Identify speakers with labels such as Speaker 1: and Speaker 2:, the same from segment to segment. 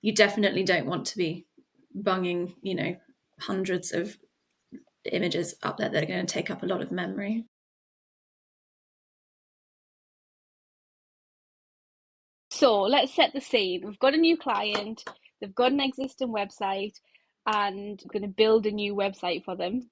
Speaker 1: You definitely don't want to be bunging, hundreds of images up there that are going to take up a lot of memory.
Speaker 2: So let's set the scene. We've got a new client, they've got an existing website, and we're going to build a new website for them.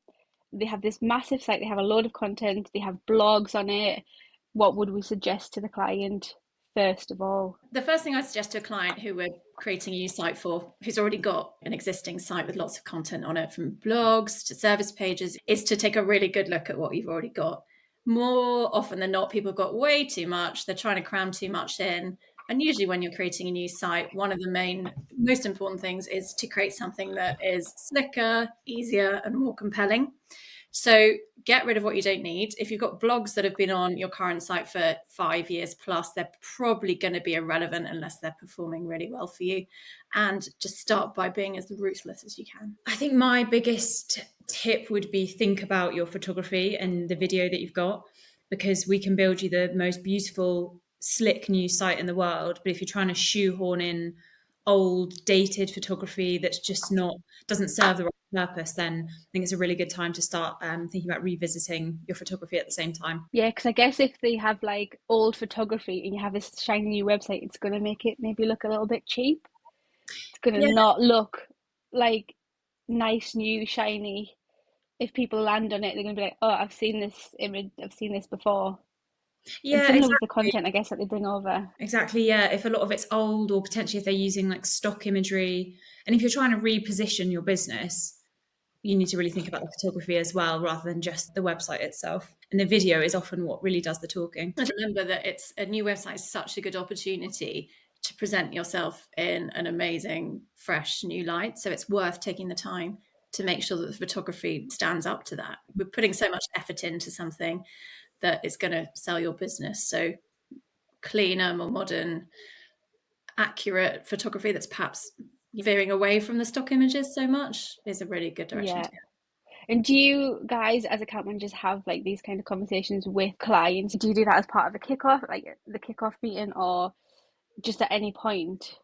Speaker 2: They have this massive site, they have a load of content, they have blogs on it. What would we suggest to the client first of all?
Speaker 1: The first thing I suggest to a client who we're creating a new site for, who's already got an existing site with lots of content on it, from blogs to service pages, is to take a really good look at what you've already got. More often than not, people have got way too much. They're trying to cram too much in. And usually when you're creating a new site, one of the most important things is to create something that is slicker, easier, and more compelling. So get rid of what you don't need. If you've got blogs that have been on your current site for 5 years plus, they're probably going to be irrelevant unless they're performing really well for you. And just start by being as ruthless as you can.
Speaker 3: I think my biggest tip would be think about your photography and the video that you've got, because we can build you the most beautiful, slick new site in the world. But if you're trying to shoehorn in old, dated photography that's just doesn't serve the right purpose, then I think it's a really good time to start thinking about revisiting your photography at the same time.
Speaker 2: Yeah, because I guess if they have like old photography and you have this shiny new website, it's going to make it maybe look a little bit cheap. It's going to
Speaker 3: Yeah,
Speaker 2: not look like nice, new, shiny. If people land on it, they're going to be like, oh, I've seen this image, I've seen this before. And
Speaker 3: yeah,
Speaker 2: similar with the
Speaker 3: exactly.
Speaker 2: content, I guess, that they bring over.
Speaker 3: Exactly, yeah. If a lot of it's old, or potentially if they're using like stock imagery, and if you're trying to reposition your business, you need to really think about the photography as well, rather than just the website itself. And the video is often what really does the talking.
Speaker 1: And remember that it's a new website is such a good opportunity to present yourself in an amazing, fresh new light. So it's worth taking the time to make sure that the photography stands up to that. We're putting so much effort into something that is going to sell your business. So cleaner, more modern, accurate photography that's perhaps veering away from the stock images so much is a really good direction
Speaker 2: Yeah.
Speaker 1: to go.
Speaker 2: And do you guys, as account managers, have like these kind of conversations with clients? Do you do that as part of a kickoff, like the kickoff meeting, or just at any point?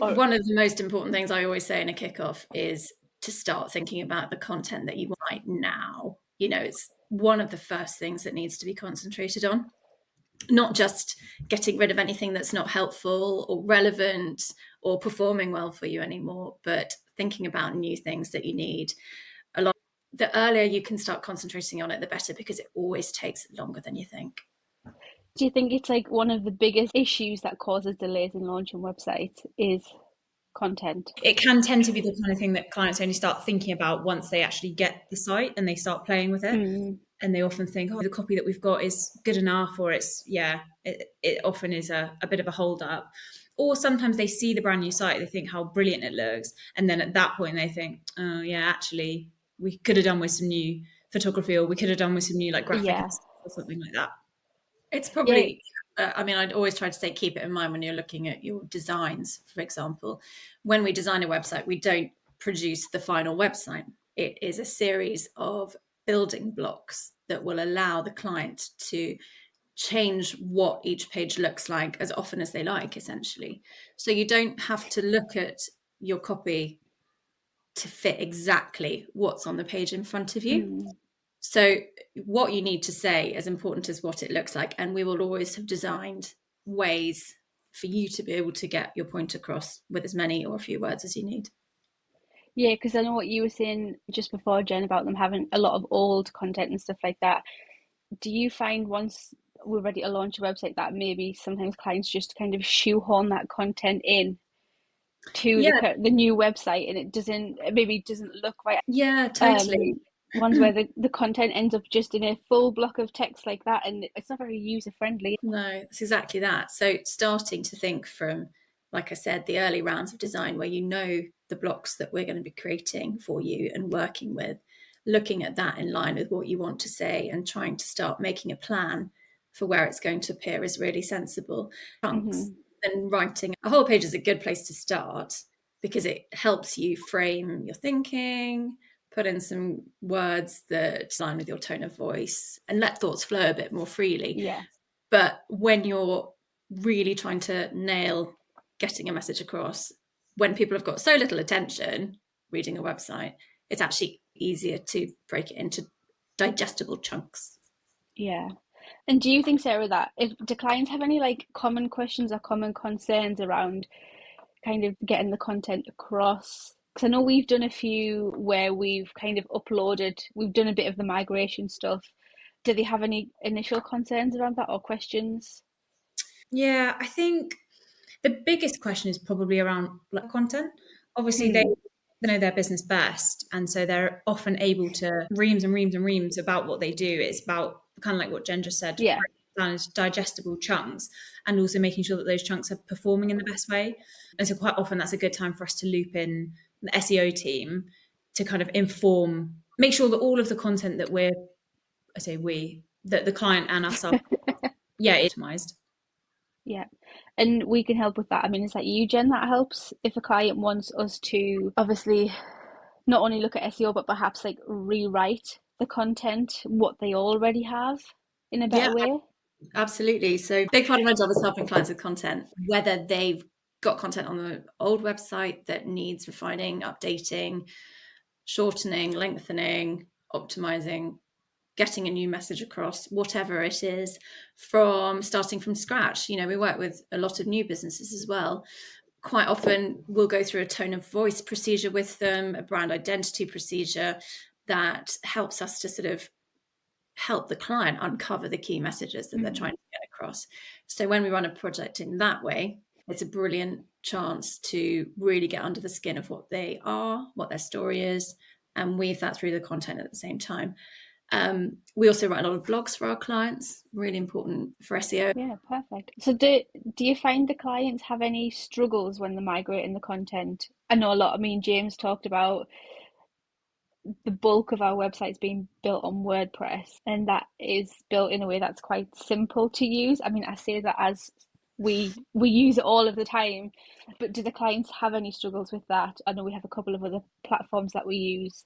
Speaker 2: Or
Speaker 1: One of the most important things I always say in a kickoff is to start thinking about the content that you want right now. It's one of the first things that needs to be concentrated on, not just getting rid of anything that's not helpful or relevant or performing well for you anymore, but thinking about new things that you need. The earlier you can start concentrating on it, the better, because it always takes longer than you think.
Speaker 2: do you think it's like one of the biggest issues that causes delays in launching websites is content?
Speaker 3: It can tend to be the kind of thing that clients only start thinking about once they actually get the site and they start playing with it.
Speaker 2: Mm,
Speaker 3: And they often think, oh, the copy that we've got is good enough, or it often is a bit of a hold up. Or sometimes they see the brand new site, they think how brilliant it looks. And then at that point they think, oh yeah, actually we could have done with some new photography, or we could have done with some new like graphic
Speaker 2: yeah.
Speaker 3: or something like that.
Speaker 1: It's
Speaker 2: Yeah.
Speaker 1: probably, I'd always try to say, keep it in mind when you're looking at your designs, for example. When we design a website, we don't produce the final website. It is a series of building blocks that will allow the client to change what each page looks like as often as they like, essentially. So you don't have to look at your copy to fit exactly what's on the page in front of you.
Speaker 2: Mm.
Speaker 1: So what you need to say, as important as what it looks like, and we will always have designed ways for you to be able to get your point across with as many or a few words as you need.
Speaker 2: Yeah, because I know what you were saying just before, Jen, about them having a lot of old content and stuff like that. Do you find once we're ready to launch a website that maybe sometimes clients just kind of shoehorn that content in to
Speaker 1: Yeah,
Speaker 2: the new website and it maybe doesn't look right?
Speaker 1: yeah, totally.
Speaker 2: Ones where the content ends up just in a full block of text like that and it's not very user friendly.
Speaker 1: No, it's exactly that. So starting to think from, like I said, the early rounds of design where you know the blocks that we're going to be creating for you and working with, looking at that in line with what you want to say and trying to start making a plan for where it's going to appear is really sensible. Chunks.
Speaker 2: Hmm.
Speaker 1: And writing a whole page is a good place to start because it helps you frame your thinking, put in some words that align with your tone of voice, and let thoughts flow a bit more freely.
Speaker 2: Yeah.
Speaker 1: But when you're really trying to nail getting a message across, when people have got so little attention reading a website, it's actually easier to break it into digestible chunks.
Speaker 2: Yeah. And do you think, Sarah, that do clients have any like common questions or common concerns around kind of getting the content across? Because I know we've done a few where we've kind of we've done a bit of the migration stuff. Do they have any initial concerns around that or questions?
Speaker 3: Yeah, I think the biggest question is probably around like content. Obviously, they know their business best, and so they're often able to reams and reams and reams about what they do. It's about kind of like what Jen just said,
Speaker 2: Yeah.
Speaker 3: down into digestible chunks, and also making sure that those chunks are performing in the best way. And so quite often that's a good time for us to loop in the SEO team to kind of make sure that all of the content that that the client and us are, optimized.
Speaker 2: Yeah. And we can help with that. I mean, is that you, Jen, that helps if a client wants us to obviously not only look at SEO, but perhaps like rewrite the content, what they already have in a better way?
Speaker 1: Absolutely. So big part of my job is helping clients with content, whether they've got content on the old website that needs refining, updating, shortening, lengthening, optimizing, getting a new message across, whatever it is, from starting from scratch. You know, we work with a lot of new businesses as well. Quite often we'll go through a tone of voice procedure with them, a brand identity procedure that helps us to sort of help the client uncover the key messages that they're trying to get across. So when we run a project in that way, it's a brilliant chance to really get under the skin of what they are, what their story is, and weave that through the content at the same time. We also write a lot of blogs for our clients, really important for SEO.
Speaker 2: Yeah, perfect. So do you find the clients have any struggles when they're migrating the content? I know a lot. I mean, James talked about the bulk of our websites being built on WordPress, and that is built in a way that's quite simple to use. I mean, I say that as we use it all of the time, but do the clients have any struggles with that? I know we have a couple of other platforms that we use.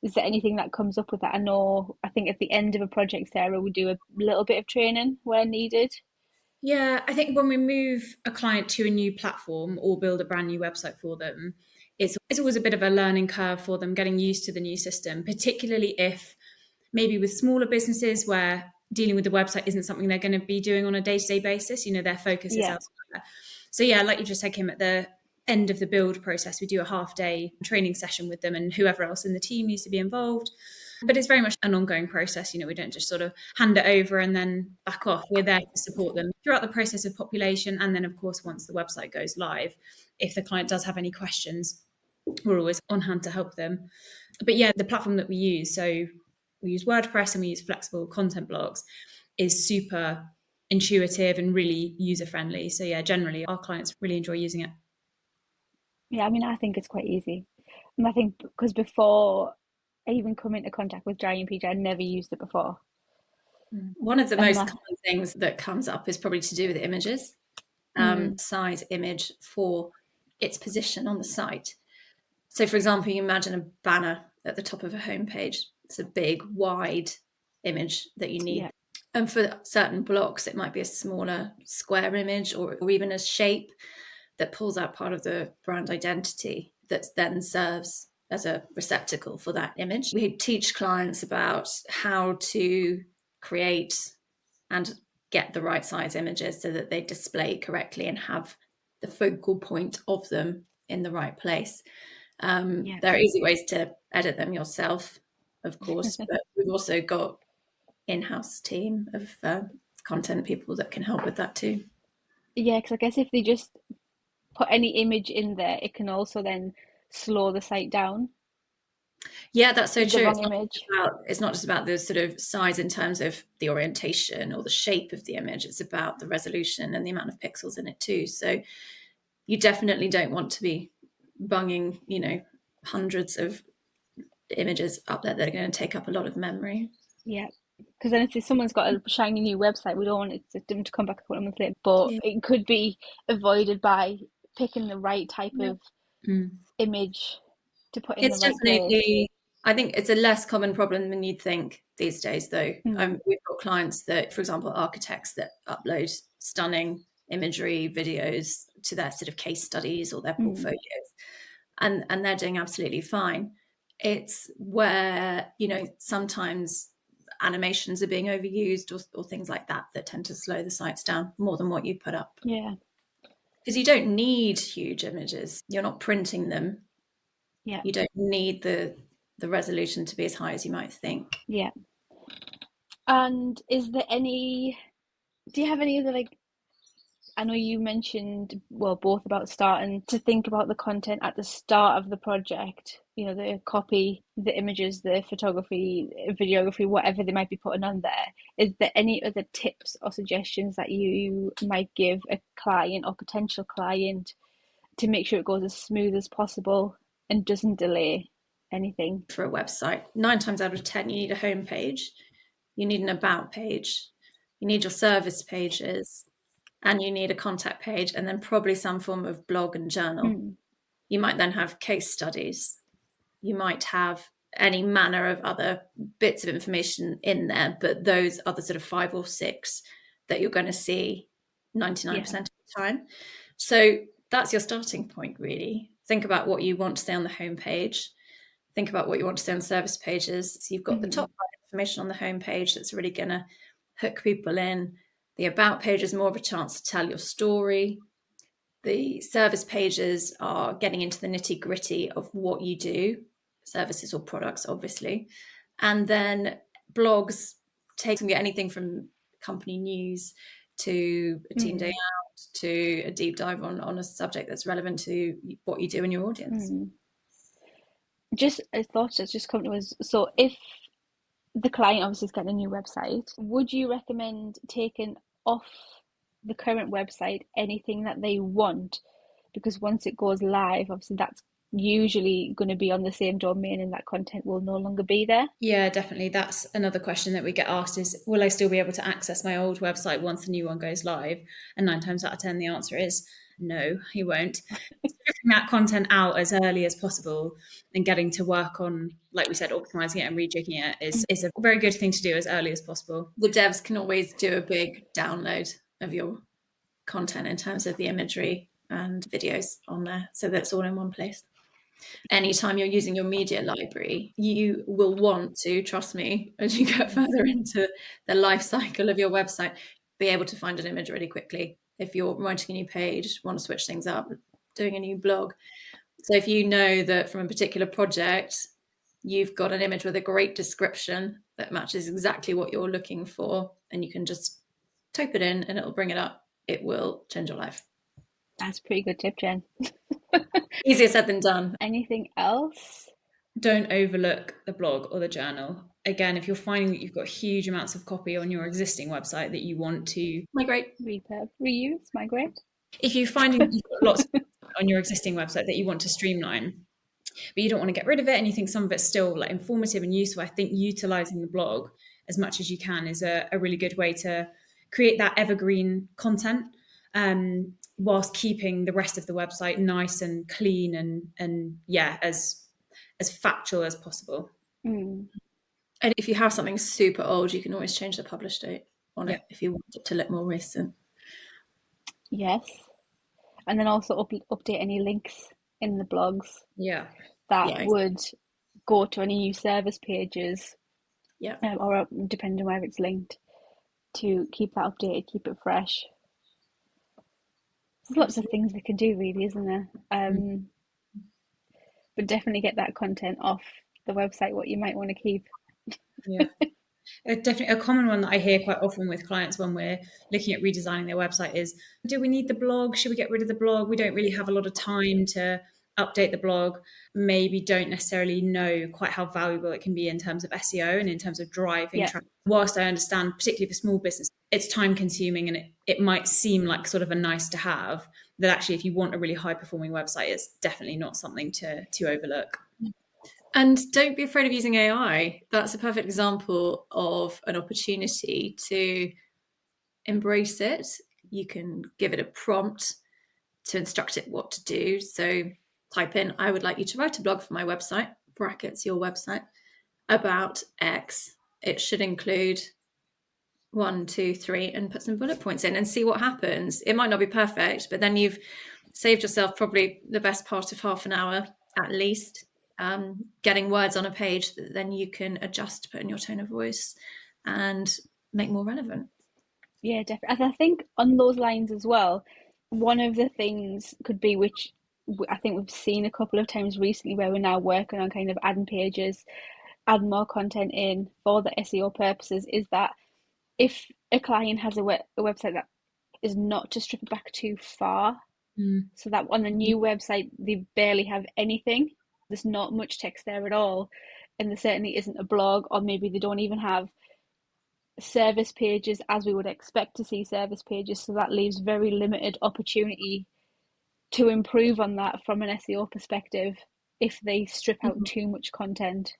Speaker 2: Is there anything that comes up with that? I think at the end of a project, Sarah, we do a little bit of training where needed.
Speaker 3: Yeah, I think when we move a client to a new platform or build a brand new website for them, it's always a bit of a learning curve for them getting used to the new system, particularly if maybe with smaller businesses where dealing with the website isn't something they're going to be doing on a day-to-day basis. You know, their focus is elsewhere. So yeah, like you just said, Kim, at the end of the build process, we do a half-day training session with them, and whoever else in the team needs to be involved. But it's very much an ongoing process. You know, we don't just sort of hand it over and then back off. We're there to support them throughout the process of population. And then, of course, once the website goes live, if the client does have any questions, we're always on hand to help them. But yeah, the platform that we use, so we use WordPress and we use flexible content blocks, is super intuitive and really user-friendly. So yeah, generally our clients really enjoy using it.
Speaker 2: Yeah, I mean, I think it's quite easy. And I think because before I even come into contact with Giant Peach, I'd never used it before.
Speaker 1: One of the most common things that comes up is probably to do with images. Size image for its position on the site. So for example, you imagine a banner at the top of a homepage. It's a big, wide image that you need. Yeah. And for certain blocks, it might be a smaller square image or even a shape that pulls out part of the brand identity that then serves as a receptacle for that image. We teach clients about how to create and get the right size images so that they display correctly and have the focal point of them in the right place. There are easy ways to edit them yourself, of course, but we've also got in-house team of content people that can help with that too.
Speaker 2: Yeah, because I guess if they just put any image in there, it can also then slow the site down.
Speaker 1: Yeah, that's so true. It's not just about the sort of size in terms of the orientation or the shape of the image. It's about the resolution and the amount of pixels in it too. So you definitely don't want to be bunging, you know, hundreds of images up there that are going to take up a lot of memory.
Speaker 2: Yeah, because then if someone's got a shiny new website, we don't want them to come back a couple of months later. But it could be avoided by picking the right type of image to put in the right place.
Speaker 1: I think it's a less common problem than you'd think these days, though. We've got clients that, for example, architects that upload stunning imagery videos to their sort of case studies or their portfolios, and they're doing absolutely fine. It's where, you know, sometimes animations are being overused or things like that tend to slow the sites down more than what you put up.
Speaker 2: Yeah.
Speaker 1: Because you don't need huge images. You're not printing them.
Speaker 2: Yeah.
Speaker 1: You don't need the resolution to be as high as you might think.
Speaker 2: Yeah. And do you have any other, like, I know you mentioned, well, both about starting to think about the content at the start of the project, you know, the copy, the images, the photography, videography, whatever they might be putting on there. Is there any other tips or suggestions that you might give a client or potential client to make sure it goes as smooth as possible and doesn't delay anything?
Speaker 1: For a website, 9 times out of 10, you need a home page, you need an about page, you need your service pages, and you need a contact page, and then probably some form of blog and journal. You might then have case studies. You might have any manner of other bits of information in there, but those are the sort of 5 or 6 that you're going to see 99% of the time. So that's your starting point, really. Think about what you want to say on the homepage. Think about what you want to say on service pages. So you've got the top line information on the homepage that's really going to hook people in. The about page is more of a chance to tell your story. The service pages are getting into the nitty gritty of what you do, services or products, obviously. And then blogs can get anything from company news to a team day out to a deep dive on a subject that's relevant to what you do in your audience.
Speaker 2: Just a thought that's just come to us. So if the client obviously is getting a new website, would you recommend taking off the current website anything that they want? Because once it goes live, obviously that's usually going to be on the same domain and that content will no longer be there.
Speaker 3: Yeah, definitely. That's another question that we get asked is, will I still be able to access my old website once the new one goes live? And 9 times out of 10, the answer is no, you won't. Stripping that content out as early as possible and getting to work on, like we said, optimizing it and rejigging it is a very good thing to do as early as possible.
Speaker 1: The devs can always do a big download of your content in terms of the imagery and videos on there. So that's all in one place. Anytime you're using your media library, you will want to, trust me, as you get further into the life cycle of your website, be able to find an image really quickly. If you're writing a new page, want to switch things up, doing a new blog. So if you know that from a particular project, you've got an image with a great description that matches exactly what you're looking for, and you can just type it in and it'll bring it up, it will change your life.
Speaker 2: That's a pretty good tip, Jen.
Speaker 1: Easier said than done.
Speaker 2: Anything else?
Speaker 3: Don't overlook the blog or the journal. Again, if you're finding that you've got huge amounts of copy on your existing website that you want to
Speaker 1: migrate,
Speaker 2: repurpose, reuse, migrate.
Speaker 3: If you're finding that you've got lots on your existing website that you want to streamline, but you don't want to get rid of it and you think some of it's still like informative and useful, I think utilizing the blog as much as you can is a really good way to create that evergreen content, whilst keeping the rest of the website nice and clean and yeah, as factual as possible.
Speaker 2: Mm.
Speaker 1: And if you have something super old, you can always change the publish date on it if you want it to look more recent.
Speaker 2: Yes. And then also update any links in the blogs that would go to any new service pages, or depending on where it's linked, to keep that updated, keep it fresh. There's lots of things we can do, really, isn't there? But definitely get that content off the website, what you might want to keep.
Speaker 3: Yeah. Definitely a common one that I hear quite often with clients when we're looking at redesigning their website is, do we need the blog? Should we get rid of the blog? We don't really have a lot of time to update the blog. Maybe don't necessarily know quite how valuable it can be in terms of SEO and in terms of driving traffic. Whilst I understand, particularly for small business, it's time consuming and it might seem like sort of a nice to have, that actually if you want a really high performing website, it's definitely not something to overlook.
Speaker 1: And don't be afraid of using AI. That's a perfect example of an opportunity to embrace it. You can give it a prompt to instruct it what to do. So type in, I would like you to write a blog for my website, brackets your website, about X. It should include 1, 2, 3 and put some bullet points in and see what happens. It might not be perfect, but then you've saved yourself probably the best part of half an hour at least, getting words on a page that then you can adjust, put in your tone of voice and make more relevant.
Speaker 2: Yeah, definitely. And I think on those lines as well, one of the things could be, which I think we've seen a couple of times recently, where we're now working on kind of adding pages, add more content in for the SEO purposes, is that if a client has a website that is not to strip it back too far, so that on a new website they barely have anything, there's not much text there at all, and there certainly isn't a blog, or maybe they don't even have service pages as we would expect to see service pages, so that leaves very limited opportunity to improve on that from an SEO perspective if they strip out too much content.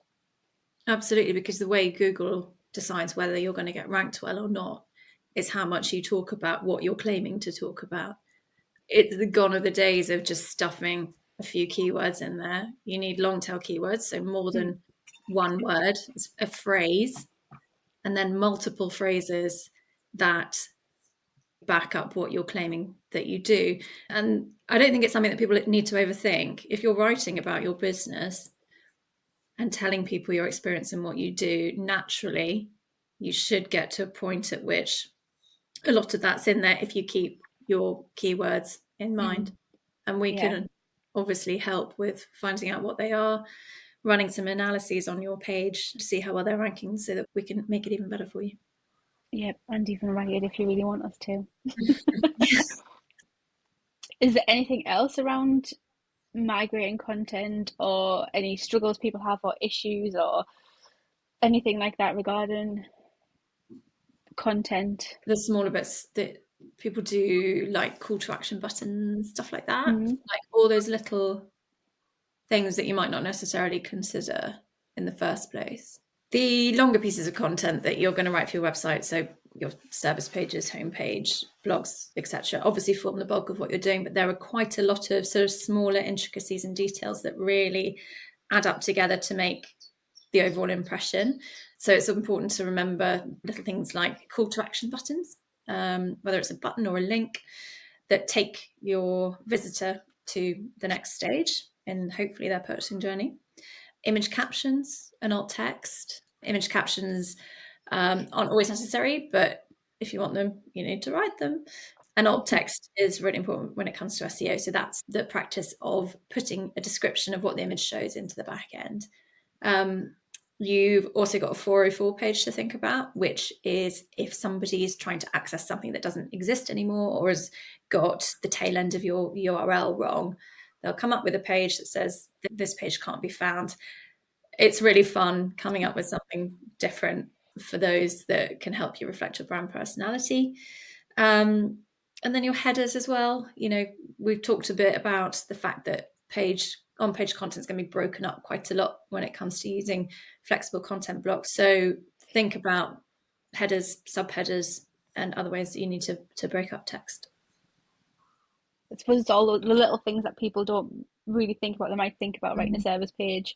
Speaker 1: Absolutely, because the way Google decides whether you're going to get ranked well or not is how much you talk about what you're claiming to talk about. It's the gone are the days of just stuffing a few keywords in there. You need long tail keywords, so more than one word, a phrase, and then multiple phrases that back up what you're claiming that you do. And I don't think it's something that people need to overthink. If you're writing about your business and telling people your experience and what you do, naturally, you should get to a point at which a lot of that's in there if you keep your keywords in mind. And we can obviously help with finding out what they are, running some analyses on your page to see how well they're ranking so that we can make it even better for you.
Speaker 2: Yep, and even write it if you really want us to. Is there anything else around migrating content, or any struggles people have, or issues, or anything like that regarding content?
Speaker 1: The smaller bits that people do, like call to action buttons, stuff like that, like all those little things that you might not necessarily consider in the first place. The longer pieces of content that you're going to write for your website, so your service pages, homepage, blogs, etc., obviously form the bulk of what you're doing, but there are quite a lot of sort of smaller intricacies and details that really add up together to make the overall impression. So it's important to remember little things like call to action buttons, whether it's a button or a link that take your visitor to the next stage in hopefully their purchasing journey. Image captions and alt text. Image captions aren't always necessary, but if you want them, you need to write them. And alt text is really important when it comes to SEO. So that's the practice of putting a description of what the image shows into the back end. You've also got a 404 page to think about, which is if somebody is trying to access something that doesn't exist anymore or has got the tail end of your URL wrong, they'll come up with a page that says this page can't be found. It's really fun coming up with something different for those that can help you reflect your brand personality. And then your headers as well. You know, we've talked a bit about the fact that on-page content is going to be broken up quite a lot when it comes to using flexible content blocks. So think about headers, subheaders, and other ways that you need to break up text.
Speaker 2: I suppose it's all the little things that people don't really think about. They might think about writing a service page,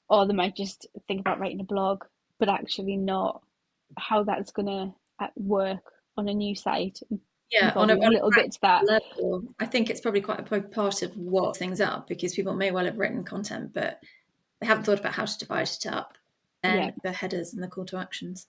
Speaker 2: or they might just think about writing a blog, but actually not how that's going to work on a new site.
Speaker 1: Yeah, on a
Speaker 2: little bits that
Speaker 1: level, I think it's probably quite a part of what things up, because people may well have written content, but they haven't thought about how to divide it up, and the headers and the call to actions.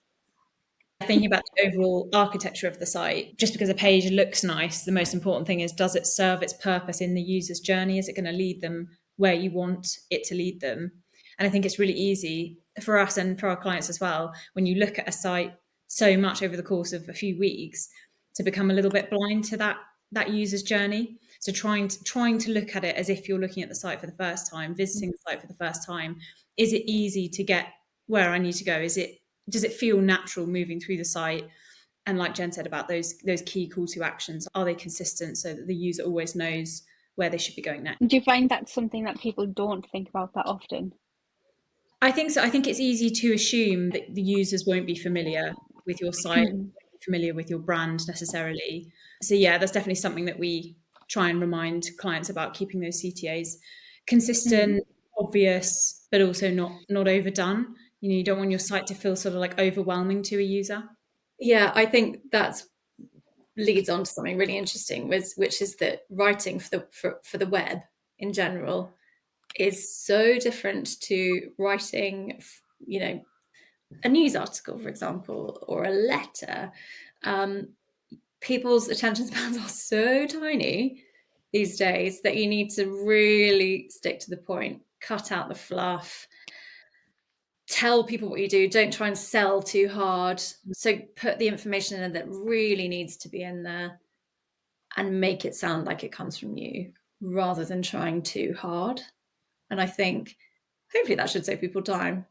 Speaker 3: Thinking about the overall architecture of the site, just because a page looks nice, the most important thing is, does it serve its purpose in the user's journey? Is it going to lead them where you want it to lead them? And I think it's really easy for us and for our clients as well, when you look at a site so much over the course of a few weeks, to become a little bit blind to that user's journey. So trying to look at it as if you're looking at the site for the first time, visiting the site for the first time. Is it easy to get where I need to go? Does it feel natural moving through the site? And like Jen said about those key call to actions, are they consistent so that the user always knows where they should be going next?
Speaker 2: Do you find that's something that people don't think about that often?
Speaker 3: I think so. I think it's easy to assume that the users won't be familiar with your site, familiar with your brand necessarily. So yeah, that's definitely something that we try and remind clients about, keeping those CTAs consistent, obvious, but also not overdone. You know, you don't want your site to feel sort of like overwhelming to a user.
Speaker 1: Yeah, I think that leads on to something really interesting, which is that writing for the web in general is so different to writing, a news article, for example, or a letter. People's attention spans are so tiny these days that you need to really stick to the point, cut out the fluff, tell people what you do, don't try and sell too hard. So put the information in that really needs to be in there and make it sound like it comes from you rather than trying too hard. And I think hopefully that should save people time.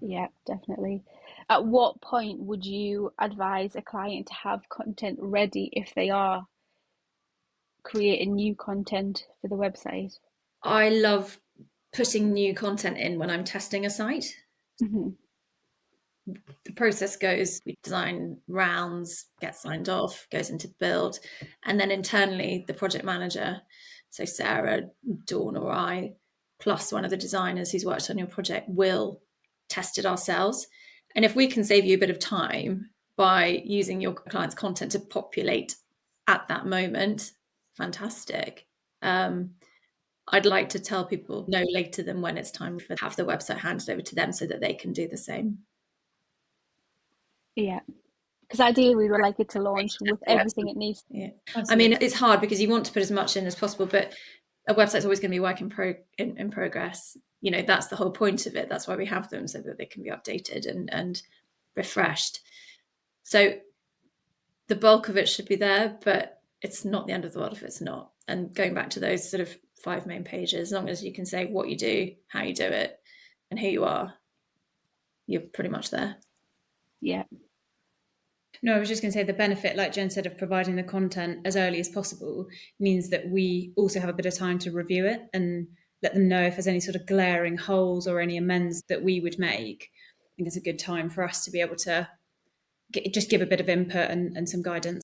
Speaker 2: Yeah, definitely. At what point would you advise a client to have content ready if they are creating new content for the website?
Speaker 1: I love putting new content in when I'm testing a site.
Speaker 2: Mm-hmm.
Speaker 1: The process goes, we design rounds, get signed off, goes into build, and then internally the project manager, so Sarah, Dawn, or I, plus one of the designers who's worked on your project, will test it ourselves. And if we can save you a bit of time by using your client's content to populate at that moment, fantastic. I'd like to tell people no later than when it's time to have the website handed over to them so that they can do the same.
Speaker 2: Yeah, because ideally we would like it to launch with everything it needs.
Speaker 1: Yeah, I mean, it's hard because you want to put as much in as possible, but a website's always going to be work in progress. That's the whole point of it. That's why we have them, so that they can be updated and refreshed. So the bulk of it should be there, but it's not the end of the world if it's not. And going back to those sort of 5 main pages, as long as you can say what you do, how you do it, and who you are, you're pretty much there.
Speaker 2: Yeah.
Speaker 3: No, I was just going to say the benefit, like Jen said, of providing the content as early as possible means that we also have a bit of time to review it and let them know if there's any sort of glaring holes or any amends that we would make. I think it's a good time for us to be able to just give a bit of input and some guidance.